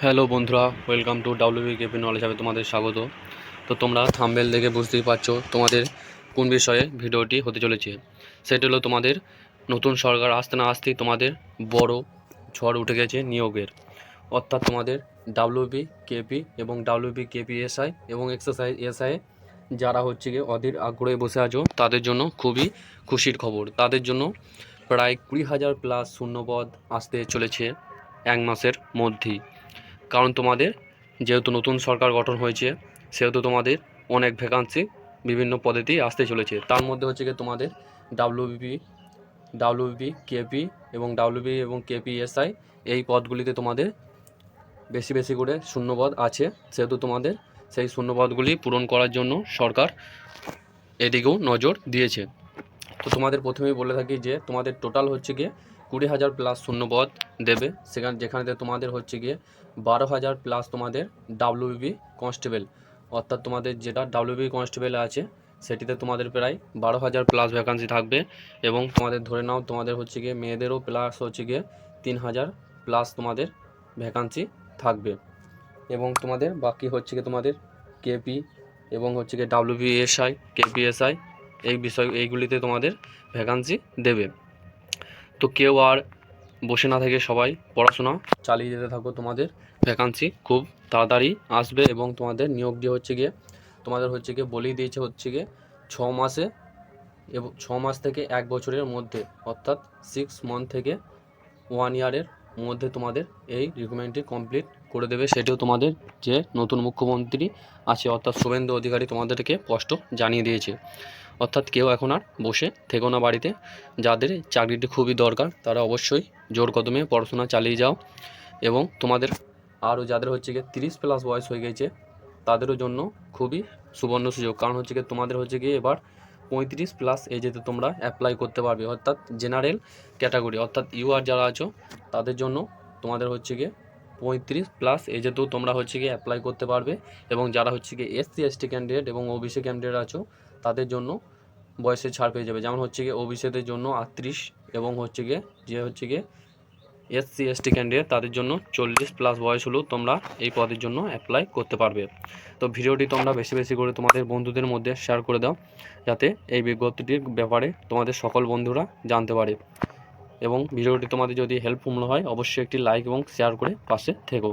Hello বন্ধুরা, welcome to ডাব্লিউবিকেপি knowledge হবে তোমাদের স্বাগত। তো তোমরা থাম্বনেল দেখে বুঝতেই পারছো তোমাদের কোন বিষয়ে ভিডিওটি হতে চলেছে। সেটা হলো তোমাদের নতুন সরকার আসতে না আসতেই তোমাদের বড় ঝড় উঠে গেছে নিয়োগের। অর্থাৎ তোমাদের ডাব্লিউবিকেপি এবং ডাব্লিউবিকেপিএসআই এবং এক্সারসাইজ এসআই যারা হচ্ছে গিয়ে অধীর আগ্রহে বসে আছো তাদের জন্য খুবই খুশির খবর। তাদের জন্য প্রায় 20,000 প্লাস শূন্যপদ আসতে চলেছে এক মাসের মধ্যেই। কারণ তোমাদের যেহেতু নতুন সরকার গঠন হয়েছে সেহেতু তোমাদের অনেক ভ্যাকান্সি বিভিন্ন পদেতেই আসতে চলেছে। তার মধ্যে হচ্ছে গিয়ে তোমাদের ডাব্লিউবি কেপি এবং ডাব্লিউবি এবং কেপিএসআই এই পদগুলিতে তোমাদের বেশি বেশি করে শূন্যপদ আছে। সেহেতু তোমাদের সেই শূন্যপদগুলি পূরণ করার জন্য সরকার এদিকেও নজর দিয়েছে। তো তোমাদের প্রথমেই বলে থাকি যে তোমাদের টোটাল হচ্ছে গিয়ে 20,000 প্লাস শূন্যপদ দেবে, যেখানে তোমাদের হচ্ছে গিয়ে 12,000 প্লাস তোমাদের ডাব্লিউবি কনস্টেবল, অর্থাৎ তোমাদের যেটা ডাব্লিউবি কনস্টেবল আছে সেটিতে তোমাদের প্রায় 12,000 প্লাস ভ্যাকান্সি থাকবে। এবং তোমাদের ধরে নাও তোমাদের হচ্ছে গিয়ে মেয়েদেরও প্লাস হচ্ছে গিয়ে 3,000 প্লাস তোমাদের ভ্যাকান্সি থাকবে। এবং তোমাদের বাকি হচ্ছে গিয়ে তোমাদের কেপি এবং হচ্ছে গিয়ে ডাব্লিউবিএসআই কেপিএসআই এইগুলিতে তোমাদের ভ্যাকান্সি দেবে। তো কেউ আর বসে না থেকে সবাই পড়াশোনা চালিয়ে যেতে থাকো, তোমাদের ভ্যাকান্সি খুব তাড়াতাড়ি আসবে। এবং তোমাদের নিয়োগ দিয়ে হচ্ছে গিয়ে তোমাদের হচ্ছে গিয়ে বলেই দিয়েছে হচ্ছে গিয়ে 6 মাসে এবং 6 মাস থেকে 1 বছরের মধ্যে, অর্থাৎ 6 মান্থ থেকে 1 ইয়ারের মধ্যে তোমাদের এই রিক্রুটমেন্টটি কমপ্লিট করে দেবে। সেটিও তোমাদের যে নতুন মুখ্যমন্ত্রী আছে অর্থাৎ শুভেন্দু অধিকারী তোমাদেরকে স্পষ্ট জানিয়ে দিয়েছে। অর্থাৎ কেউ এখন আর বসে থেকো না বাড়িতে, যাদের চাকরিটি খুবই দরকার তারা অবশ্যই জোর কদমে পড়াশোনা চালিয়ে যাও। এবং তোমাদের আরও যাদের হচ্ছে গিয়ে 30 প্লাস বয়স হয়ে গেছে তাদেরও জন্য খুবই সুবর্ণ সুযোগ। কারণ হচ্ছে গিয়ে তোমাদের হচ্ছে গিয়ে এবার 35 প্লাস এজেতে তোমরা অ্যাপ্লাই করতে পারবে, অর্থাৎ জেনারেল ক্যাটাগরি অর্থাৎ ইউআর যারা আছো তাদের জন্য তোমাদের হচ্ছে গিয়ে 35 প্লাস এজেতেও তোমরা হচ্ছে গিয়ে অ্যাপ্লাই করতে পারবে। এবং যারা হচ্ছে গিয়ে এসসি এসটি ক্যান্ডিডেট এবং ওবিসি ক্যান্ডিডেট আছো তাদের জন্য বয়সের ছাড় পেয়ে যাবে। যেমন হচ্ছে গিয়ে ওবিসিদের জন্য 38 এবং হচ্ছে গিয়ে যে হচ্ছে গিয়ে এসসি এসটি ক্যান্ডিডেট তাদের জন্য 40 প্লাস বয়স হলেও তোমরা এই পদের জন্য অ্যাপ্লাই করতে পারবে। তো ভিডিওটি তোমরা বেশি বেশি করে তোমাদের বন্ধুদের মধ্যে শেয়ার করে দাও, যাতে এই বিজ্ঞপ্তিটির ব্যাপারে তোমাদের সকল বন্ধুরা জানতে পারে। এবং ভিডিওটি তোমাদের যদি হেল্পফুল হয় অবশ্যই একটি লাইক এবং শেয়ার করে পাশে থেকো।